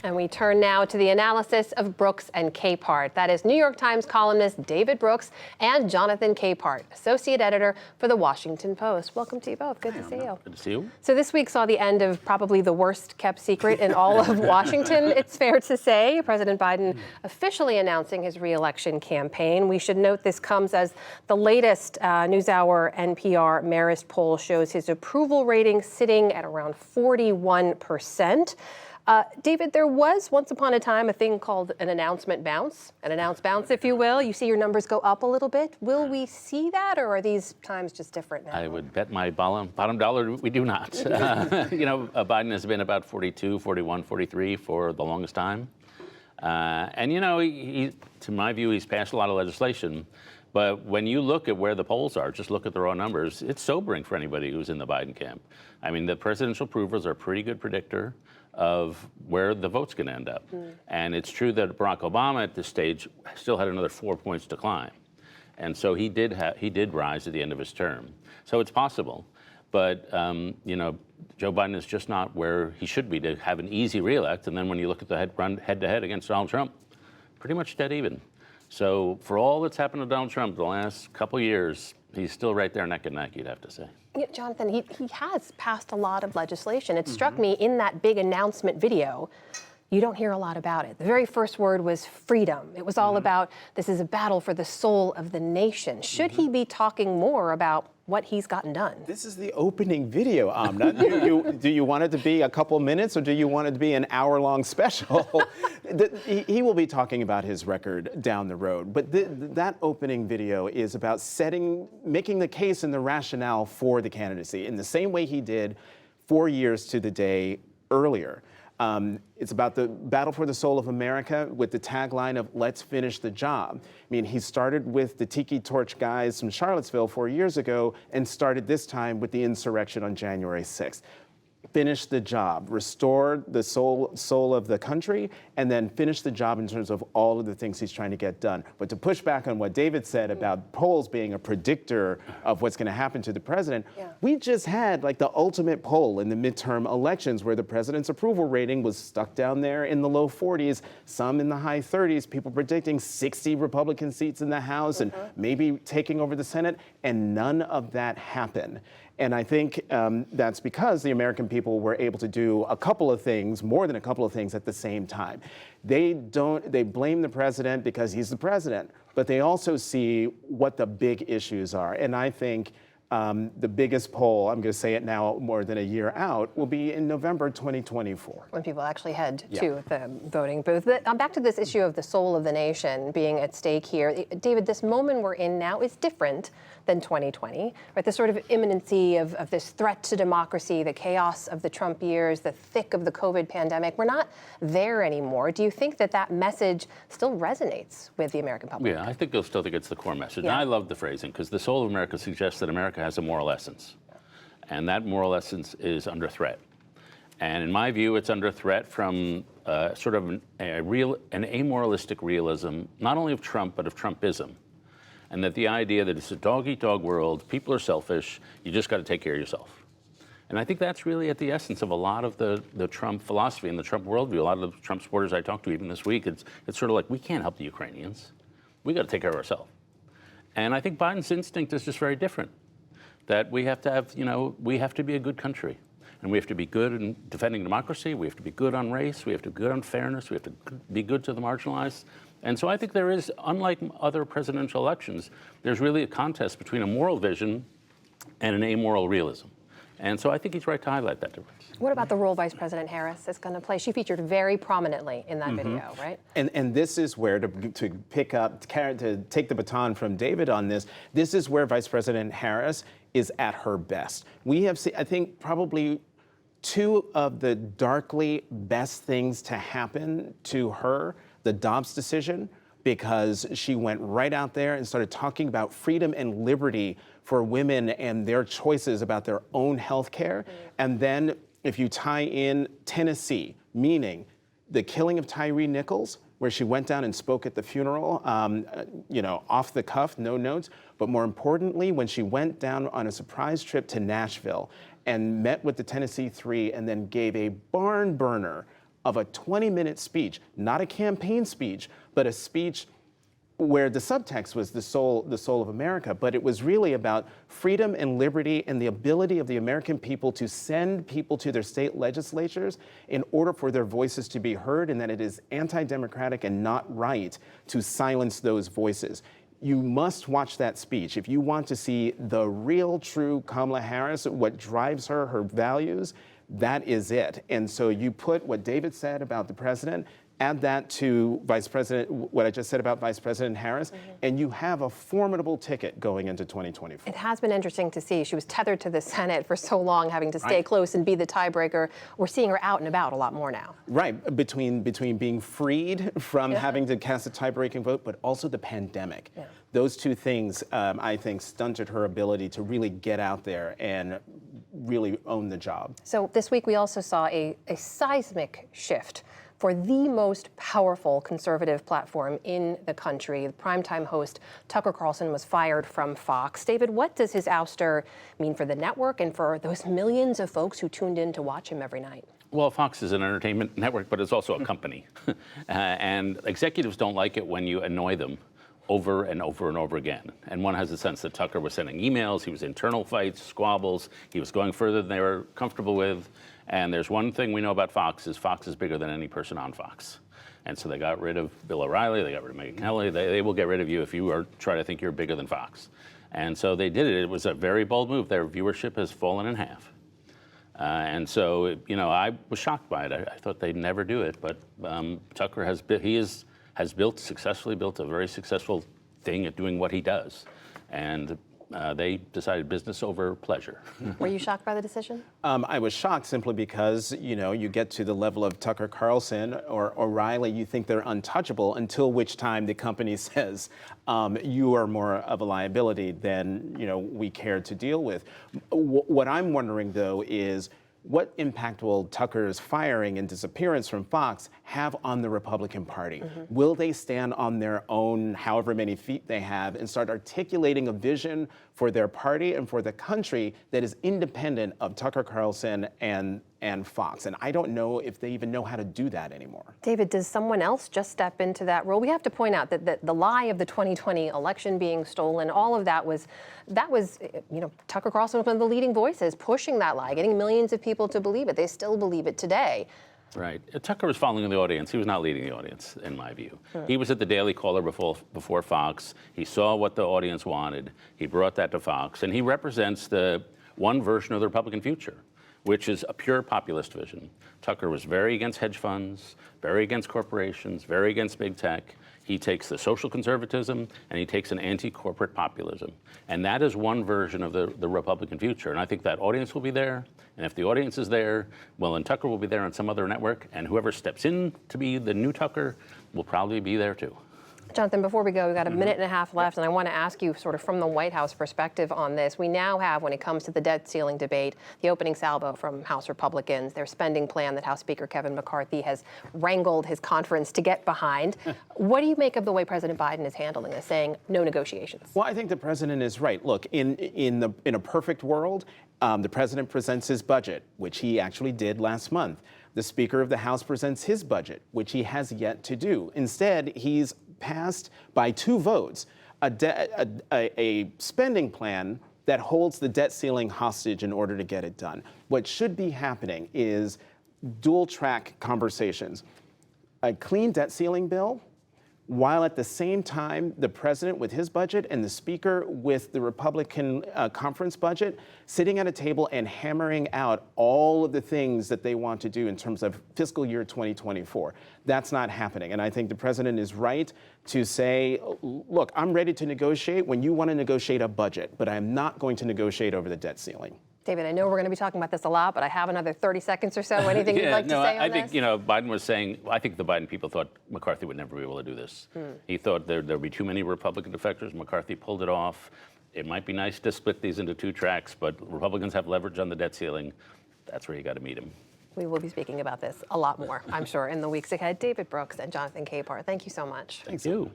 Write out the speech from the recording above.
And we turn now to the analysis of Brooks and Capehart. That is New York Times columnist David Brooks and Jonathan Capehart, associate editor for The Washington Post. Welcome to you both. Good to see you. Good to see you. So this week saw the end of probably the worst kept secret in all of Washington, it's fair to say. President Biden officially announcing his re-election campaign. We should note this comes as the latest NewsHour NPR Marist poll shows his approval rating sitting at around 41%. David, there was once upon a time a thing called an announcement bounce, if you will. You see your numbers go up a little bit. Will we see that, or are these times just different now? I would bet my bottom dollar we do not. Biden has been about 42, 41, 43 for the longest time. And, he, to my view, he's passed a lot of legislation. But when you look at where the polls are, just look at the raw numbers, it's sobering for anybody who's in the Biden camp. I mean, the presidential approvals are a pretty good predictor of where the vote's going to end up. And it's true that Barack Obama at this stage still had another 4 points to climb. And so he did rise at the end of his term. So it's possible. But, Joe Biden is just not where he should be to have an easy reelect. And then when you look at the head-to-head against Donald Trump, pretty much dead even. So for all that's happened to Donald Trump the last couple years, he's still right there neck and neck, you'd have to say. Yeah, Jonathan, he has passed a lot of legislation. It struck me in that big announcement video, you don't hear a lot about it. The very first word was freedom. It was all about, this is a battle for the soul of the nation. Should he be talking more about what he's gotten done? This is the opening video, Amna. Do you want it to be a couple minutes, or do you want it to be an hour-long special? He will be talking about his record down the road, but that opening video is about making the case and the rationale for the candidacy in the same way he did 4 years to the day earlier. It's about the battle for the soul of America with the tagline of "Let's finish the job." I mean, he started with the Tiki Torch guys from Charlottesville 4 years ago and started this time with the insurrection on January 6th. Finish the job, restore the soul of the country, and then finish the job in terms of all of the things he's trying to get done. But to push back on what David said about polls being a predictor of what's going to happen to the president, we just had like the ultimate poll in the midterm elections where the president's approval rating was stuck down there in the low 40s, some in the high 30s, people predicting 60 Republican seats in the House and maybe taking over the Senate, and none of that happened. And I think that's because the American people were able to do a couple of things, more than a couple of things at the same time. They blame the president because he's the president, but they also see what the big issues are. And I think the biggest poll, I'm going to say it now more than a year out, will be in November 2024. When people actually head to the voting booth. But back to this issue of the soul of the nation being at stake here. David, this moment we're in now is different than 2020, right? The sort of imminency of this threat to democracy, the chaos of the Trump years, the thick of the COVID pandemic. We're not there anymore. Do you think that message still resonates with the American public? Yeah, I think they'll still think it's the core message. Yeah. And I love the phrasing because the soul of America suggests that America has a moral essence. And that moral essence is under threat. And in my view, it's under threat from sort of an amoralistic realism, not only of Trump, but of Trumpism. And that the idea that it's a dog-eat-dog world, people are selfish, you just got to take care of yourself. And I think that's really at the essence of a lot of the Trump philosophy and the Trump worldview. A lot of the Trump supporters I talked to even this week, it's sort of like, we can't help the Ukrainians. We got to take care of ourselves. And I think Biden's instinct is just very different. That we have to have, we have to be a good country. And we have to be good in defending democracy. We have to be good on race. We have to be good on fairness. We have to be good to the marginalized. And so I think there is, unlike other presidential elections, there's really a contest between a moral vision and an amoral realism. And so I think he's right to highlight that difference. What about the role Vice President Harris is going to play? She featured very prominently in that video, right? And this is where, to pick up, to take the baton from David on this, this is where Vice President Harris is at her best. We have seen, I think, probably two of the darkly best things to happen to her, the Dobbs decision, because she went right out there and started talking about freedom and liberty for women and their choices about their own health care. And then if you tie in Tennessee, meaning the killing of Tyree Nichols, where she went down and spoke at the funeral, off the cuff, no notes. But more importantly, when she went down on a surprise trip to Nashville and met with the Tennessee Three and then gave a barn burner of a 20-minute speech, not a campaign speech, but a speech where the subtext was the soul of America, but it was really about freedom and liberty and the ability of the American people to send people to their state legislatures in order for their voices to be heard, and that it is anti-democratic and not right to silence those voices. You must watch that speech. If you want to see the real, true Kamala Harris, what drives her, her values, that is it. And so you put what David said about the president, add that to Vice President, what I just said about Vice President Harris, and you have a formidable ticket going into 2024. It has been interesting to see. She was tethered to the Senate for so long, having to stay close and be the tiebreaker. We're seeing her out and about a lot more now. Right, between being freed from having to cast a tie-breaking vote, but also the pandemic. Those two things, I think, stunted her ability to really get out there and really own the job. So this week we also saw a seismic shift for the most powerful conservative platform in the country. The primetime host Tucker Carlson was fired from Fox. David, what does his ouster mean for the network and for those millions of folks who tuned in to watch him every night? Well, Fox is an entertainment network, but it's also a company. And executives don't like it when you annoy them over and over and over again. And one has a sense that Tucker was sending emails, he was internal fights, squabbles, he was going further than they were comfortable with. And there's one thing we know about Fox is bigger than any person on Fox. And so they got rid of Bill O'Reilly, they got rid of Megyn Kelly, they will get rid of you if you are trying to think you're bigger than Fox. And so they did it. It was a very bold move. Their viewership has fallen in half. And so, I was shocked by it. I thought they'd never do it, but Tucker has successfully built a very successful thing at doing what he does. And they decided business over pleasure. Were you shocked by the decision? I was shocked simply because, you get to the level of Tucker Carlson or O'Reilly, you think they're untouchable, until which time the company says, you are more of a liability than, we care to deal with. What I'm wondering, though, is what impact will Tucker's firing and disappearance from Fox have on the Republican Party? Will they stand on their own, however many feet they have, and start articulating a vision for their party and for the country that is independent of Tucker Carlson and Fox? And I don't know if they even know how to do that anymore. David, does someone else just step into that role? We have to point out that the lie of the 2020 election being stolen, all of that was, Tucker Carlson was one of the leading voices pushing that lie, getting millions of people to believe it. They still believe it today. Right. Tucker was following the audience. He was not leading the audience, in my view. He was at the Daily Caller before Fox. He saw what the audience wanted. He brought that to Fox. And he represents the one version of the Republican future, which is a pure populist vision. Tucker was very against hedge funds, very against corporations, very against big tech. He takes the social conservatism and he takes an anti-corporate populism. And that is one version of the Republican future. And I think that audience will be there. And if the audience is there, well, then Tucker will be there on some other network. And whoever steps in to be the new Tucker will probably be there too. Jonathan, before we go, we've got a minute and a half left, and I want to ask you sort of from the White House perspective on this. We now have, when it comes to the debt ceiling debate, the opening salvo from House Republicans, their spending plan that House Speaker Kevin McCarthy has wrangled his conference to get behind. What do you make of the way President Biden is handling this, saying no negotiations? Well, I think the president is right. Look, in a perfect world, the president presents his budget, which he actually did last month. The Speaker of the House presents his budget, which he has yet to do. Instead, he's passed by 2 votes a spending plan that holds the debt ceiling hostage in order to get it done. What should be happening is dual-track conversations. A clean debt ceiling bill, while at the same time the president with his budget and the speaker with the Republican conference budget sitting at a table and hammering out all of the things that they want to do in terms of fiscal year 2024. That's not happening. And I think the president is right to say, look, I'm ready to negotiate when you want to negotiate a budget, but I'm not going to negotiate over the debt ceiling. David, I know we're going to be talking about this a lot, but I have another 30 seconds or so. Anything you'd like to say on this? I think, Biden was saying, I think the Biden people thought McCarthy would never be able to do this. He thought there'd be too many Republican defectors. McCarthy pulled it off. It might be nice to split these into 2 tracks, but Republicans have leverage on the debt ceiling. That's where you got to meet him. We will be speaking about this a lot more, I'm sure, in the weeks ahead. David Brooks and Jonathan Capehart, thank you so much. Thank you.